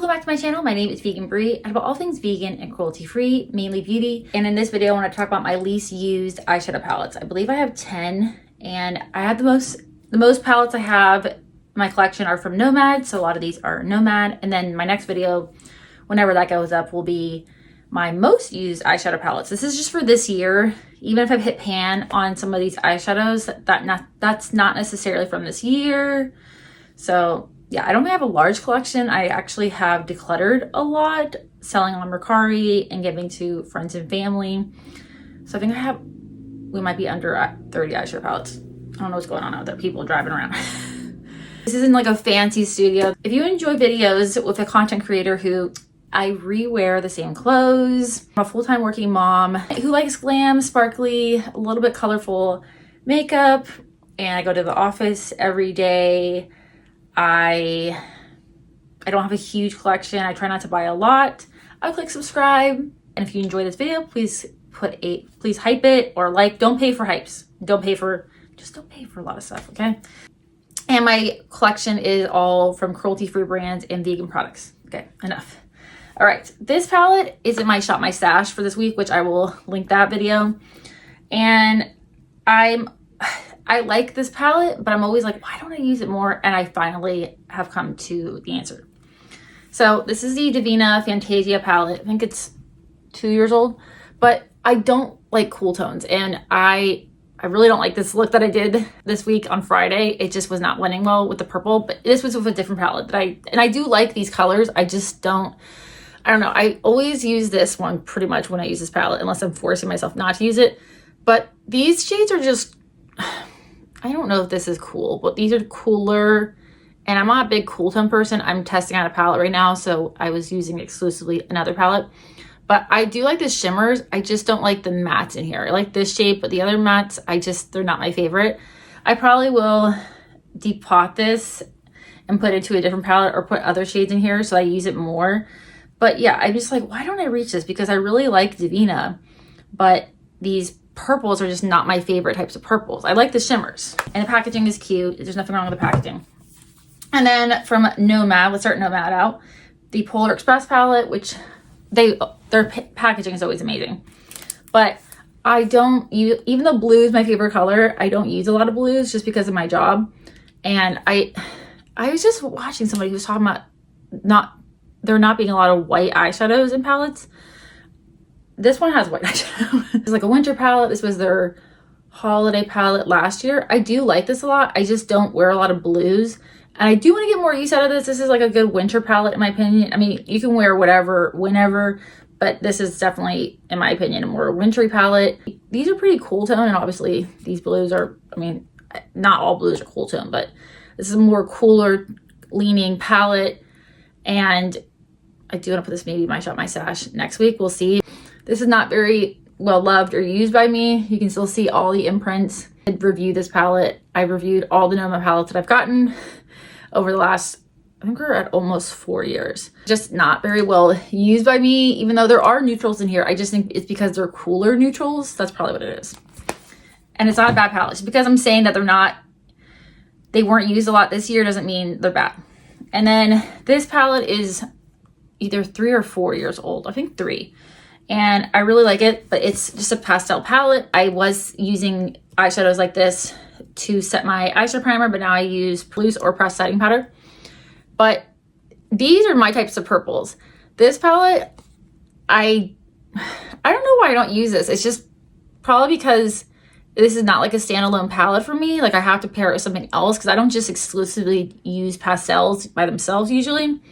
Welcome back to my channel. My name is Vegan Brie. I'm about all things vegan and cruelty-free, mainly beauty. And in this video, I want to talk about my least used eyeshadow palettes. I believe I have 10, and I have the most palettes I have in my collection are from Nomad. So a lot of these are Nomad. And then my next video, whenever that goes up, will be my most used eyeshadow palettes. This is just for this year. Even if I've hit pan on some of these eyeshadows, that's not necessarily from this year. So yeah, I don't have a large collection. I actually have decluttered a lot, selling on Mercari and giving to friends and family. So I think we might be under 30 eyeshadow palettes. I don't know what's going on out there, people driving around. This isn't like a fancy studio. If you enjoy videos with a content creator who I rewear the same clothes, I'm a full-time working mom who likes glam, sparkly, a little bit colorful makeup, and I go to the office every day. I don't have a huge collection. I try not to buy a lot. I'll click subscribe. And if you enjoy this video, please hype it or like. Don't pay for hypes. Just don't pay for a lot of stuff, okay? And my collection is all from cruelty-free brands and vegan products. Okay, enough. All right, this palette is in my Shop My Stash for this week, which I will link that video. And I like this palette, but I'm always like, why don't I use it more? And I finally have come to the answer. So this is the Divina Fantasia palette. I think it's 2 years old, but I don't like cool tones. And I really don't like this look that I did this week on Friday. It just was not blending well with the purple, but this was with a different palette and I do like these colors. I don't know. I always use this one pretty much when I use this palette, unless I'm forcing myself not to use it. But these shades are just, I don't know if this is cool, but these are cooler, and I'm not a big cool tone person. I'm testing out a palette right now, so I was using exclusively another palette. But I do like the shimmers. I just don't like the mattes in here. I like this shape, but the other mattes, they're not my favorite. I probably will depot this and put it into a different palette or put other shades in here so I use it more. But yeah, I'm just like, why don't I reach this? Because I really like Divina, but these purples are just not my favorite types of purples. I like the shimmers, and the packaging is cute. There's nothing wrong with the packaging. And then from Nomad, let's start Nomad out. The Polar Express palette, which their packaging is always amazing. But I don't use, even though blue is my favorite color, I don't use a lot of blues just because of my job. And I was just watching somebody who was talking about there not being a lot of white eyeshadows in palettes. This one has white eyeshadow. It's like a winter palette. This was their holiday palette last year. I do like this a lot. I just don't wear a lot of blues. And I do want to get more use out of this. This is like a good winter palette in my opinion. I mean, you can wear whatever, whenever, but this is definitely, in my opinion, a more wintry palette. These are pretty cool tone, and obviously these blues are, I mean, not all blues are cool tone, but this is a more cooler leaning palette. And I do want to put this maybe in my Shop My Stash next week. We'll see. This is not very well loved or used by me. You can still see all the imprints. I did review this palette. I reviewed all the Nomad palettes that I've gotten over the last, I think we're at almost 4 years. Just not very well used by me, even though there are neutrals in here. I just think it's because they're cooler neutrals. That's probably what it is. And it's not a bad palette. Just because I'm saying that they weren't used a lot this year doesn't mean they're bad. And then this palette is either 3 or 4 years old. I think 3. And I really like it, but it's just a pastel palette. I was using eyeshadows like this to set my eyeshadow primer, but now I use loose or pressed setting powder. But these are my types of purples. This palette, I don't know why I don't use this. It's just probably because this is not like a standalone palette for me. Like I have to pair it with something else because I don't just exclusively use pastels by themselves usually.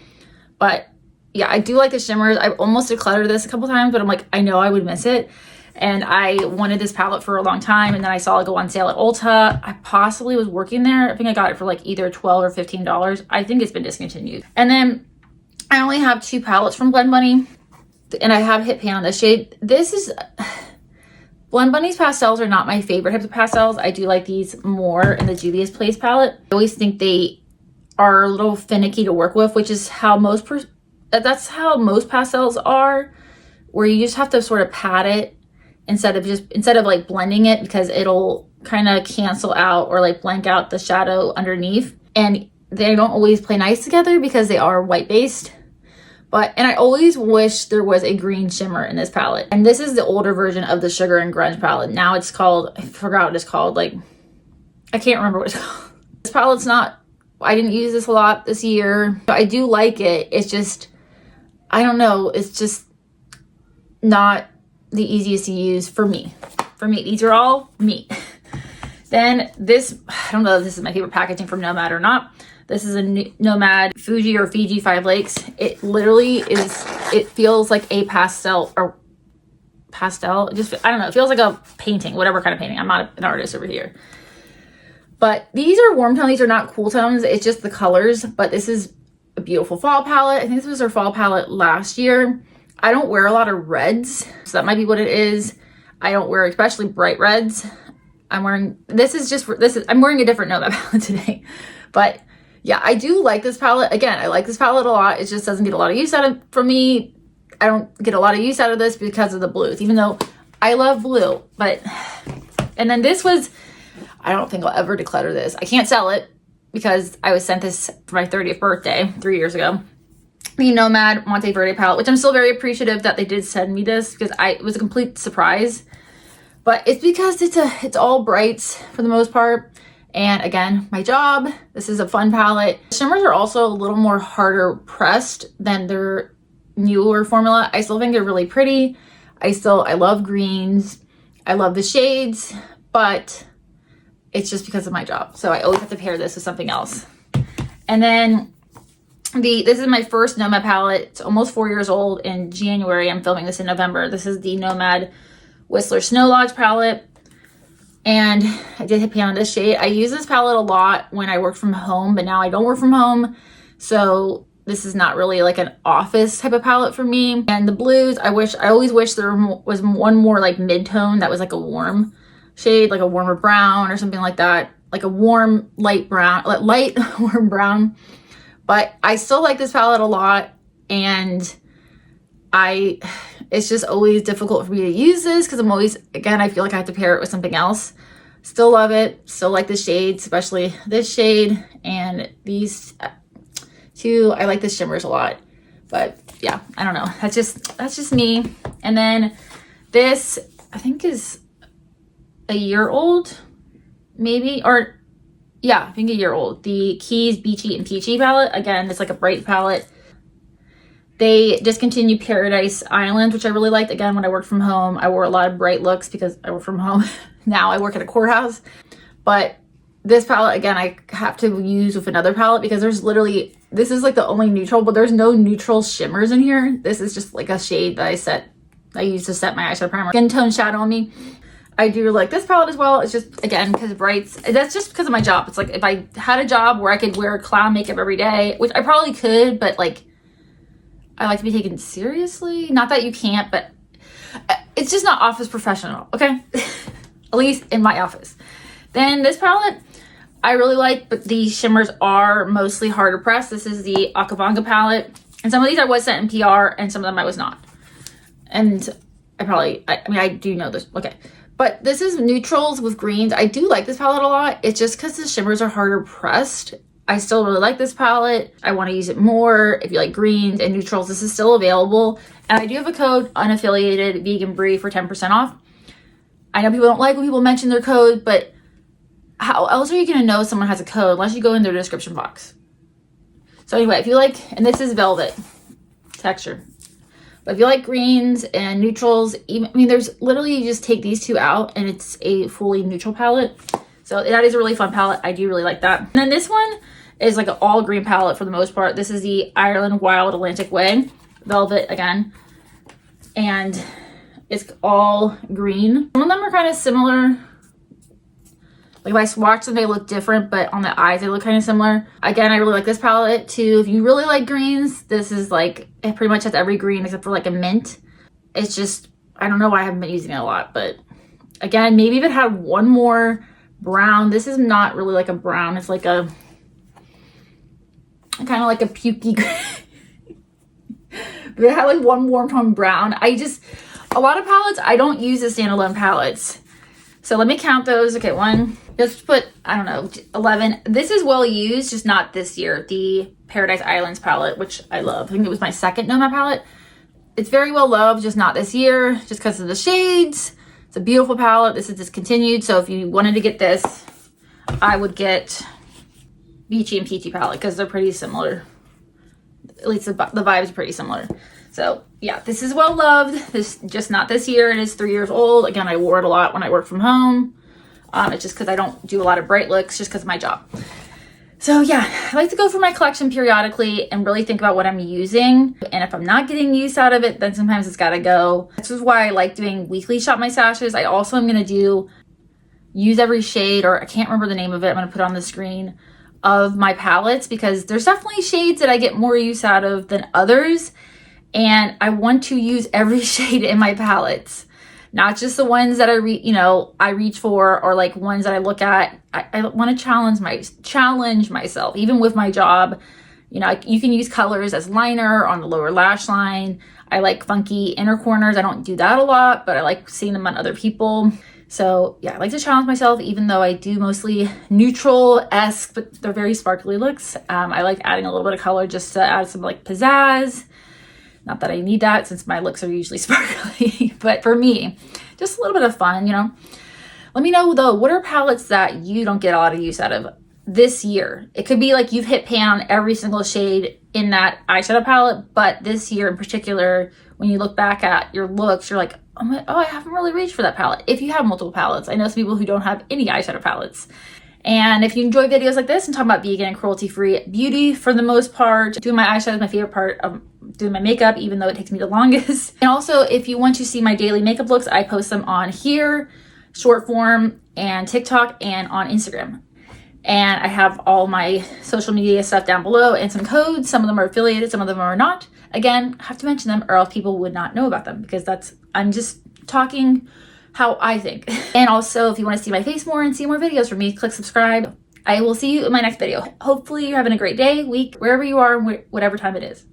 But yeah, I do like the shimmers. I've almost decluttered this a couple times, but I'm like, I know I would miss it. And I wanted this palette for a long time, and then I saw it go on sale at Ulta. I possibly was working there. I think I got it for like either $12 or $15. I think it's been discontinued. And then I only have 2 palettes from Blend Bunny, and I have hit pan on this shade. This is, Blend Bunny's pastels are not my favorite types of pastels. I do like these more in the Juvia's Place palette. I always think they are a little finicky to work with, which is how that's how most pastels are, where you just have to sort of pat it instead of like blending it, because it'll kind of cancel out or like blank out the shadow underneath. And they don't always play nice together because they are white based. And I always wish there was a green shimmer in this palette. And this is the older version of the Sugar and Grunge palette. Now it's called, I forgot what it's called. Like, I can't remember what it's called. This palette's not, I didn't use this a lot this year. I do like it. It's just, I don't know. It's just not the easiest to use for me. For me, these are all me. Then this, I don't know if this is my favorite packaging from Nomad or not. This is a Nomad Fuji or Fiji 5 Lakes. It literally is, it feels like a pastel, just, I don't know. It feels like a painting, whatever kind of painting. I'm not an artist over here. But these are warm tones. These are not cool tones. It's just the colors. But this is a beautiful fall palette. I think this was our fall palette last year. I don't wear a lot of reds, so that might be what it is. I don't wear especially bright reds. I'm wearing, I'm wearing a different Nomad palette today. But yeah, I do like this palette. Again, I like this palette a lot. It just doesn't get a lot of use out of, from me. I don't get a lot of use out of this because of the blues, even though I love blue. And then this was, I don't think I'll ever declutter this. I can't sell it because I was sent this for my 30th birthday 3 years ago. The Nomad Monteverde palette, which I'm still very appreciative that they did send me this because it was a complete surprise. But it's because it's all brights for the most part. And again, my job, this is a fun palette. Shimmers are also a little more harder pressed than their newer formula. I still think they're really pretty. I love greens. I love the shades, but it's just because of my job. So I always have to pair this with something else. And then this is my first Nomad palette. It's almost 4 years old in January. I'm filming this in November. This is the Nomad Whistler Snow Lodge palette. And I did hit pan on this shade. I use this palette a lot when I work from home, but now I don't work from home. So this is not really like an office type of palette for me. And the blues, I always wish there was one more like mid-tone that was like a warm shade, like a warmer brown or something like that. Like a warm, light brown, light warm brown. But I still like this palette a lot. And it's just always difficult for me to use this because I'm always, again, I feel like I have to pair it with something else. Still love it. Still like the shades, especially this shade and these two. I like the shimmers a lot. But yeah, I don't know. That's just me. And then this, I think is a year old, maybe, or yeah, I think a year old. The Keys Beachy and Peachy palette. Again, it's like a bright palette. They discontinued Paradise Island, which I really liked. Again, when I worked from home, I wore a lot of bright looks because I work from home. Now I work at a courthouse. But this palette, again, I have to use with another palette because this is like the only neutral, but there's no neutral shimmers in here. This is just like a shade that I use to set my eyeshadow primer. Skin tone shadow on me. I do like this palette as well. It's just, again, because of brights. That's just because of my job. It's like if I had a job where I could wear clown makeup every day, which I probably could, but like, I like to be taken seriously. Not that you can't, but it's just not office professional, okay? At least in my office. Then this palette, I really like, but the shimmers are mostly harder pressed. This is the Akabanga palette. And some of these I was sent in PR, and some of them I was not. And I do know this, okay. But this is neutrals with greens. I do like this palette a lot. It's just because the shimmers are harder pressed. I still really like this palette. I want to use it more. If you like greens and neutrals, this is still available. And I do have a code, unaffiliated vegan brie, for 10% off. I know people don't like when people mention their code, but how else are you going to know someone has a code unless you go in their description box? So anyway, if you like, and this is velvet texture, but if you like greens and neutrals, there's literally, you just take these two out and it's a fully neutral palette. So that is a really fun palette. I do really like that. And then this one is like an all green palette for the most part. This is the Ireland Wild Atlantic Way velvet again. And it's all green. Some of them are kind of similar. Like if I swatch them, they look different, but on the eyes, they look kind of similar. Again, I really like this palette too. If you really like greens, this is like, it pretty much has every green except for like a mint. It's just, I don't know why I haven't been using it a lot, but again, maybe if it had one more brown. This is not really like a brown. It's like a kind of like a pukey but it had like one warm tone brown. A lot of palettes, I don't use the standalone palettes. So let me count those. Okay, one, just put, I don't know, 11. This is well used, just not this year. The Paradise Islands palette, which I love. I think it was my second Nomad palette. It's very well loved, just not this year, just because of the shades. It's a beautiful palette. This is discontinued, so if you wanted to get this, I would get Beachy and Peachy palette because they're pretty similar. At least the vibes are pretty similar. So yeah, this is well loved. This just not this year. It is 3 years old. Again, I wore it a lot when I work from home. It's just because I don't do a lot of bright looks just because of my job. So yeah, I like to go through my collection periodically and really think about what I'm using. And if I'm not getting use out of it, then sometimes it's gotta go. This is why I like doing weekly shop my stashes. I also am gonna use every shade, or I can't remember the name of it. I'm gonna put it on the screen, of my palettes, because there's definitely shades that I get more use out of than others. And I want to use every shade in my palettes, not just the ones that I reach for, or like ones that I look at. I want to challenge myself, even with my job. You know, you can use colors as liner on the lower lash line. I like funky inner corners. I don't do that a lot, but I like seeing them on other people. So yeah, I like to challenge myself, even though I do mostly neutral-esque, but they're very sparkly looks. I like adding a little bit of color just to add some like pizzazz. Not that I need that since my looks are usually sparkly, but for me, just a little bit of fun, you know. Let me know though, what are palettes that you don't get a lot of use out of this year? It could be like you've hit pan on every single shade in that eyeshadow palette, but this year in particular, when you look back at your looks, you're like, oh, I haven't really reached for that palette. If you have multiple palettes, I know some people who don't have any eyeshadow palettes. And if you enjoy videos like this and talking about vegan and cruelty-free beauty for the most part, doing my eyeshadow is my favorite part of doing my makeup, even though it takes me the longest. And also, if you want to see my daily makeup looks, I post them on here, short form, and TikTok, and on Instagram. And I have all my social media stuff down below and some codes. Some of them are affiliated, some of them are not. Again, I have to mention them or else people would not know about them, because I'm just talking how I think. And also, if you want to see my face more and see more videos from me, click subscribe. I will see you in my next video. Hopefully you're having a great day, week, wherever you are, whatever time it is.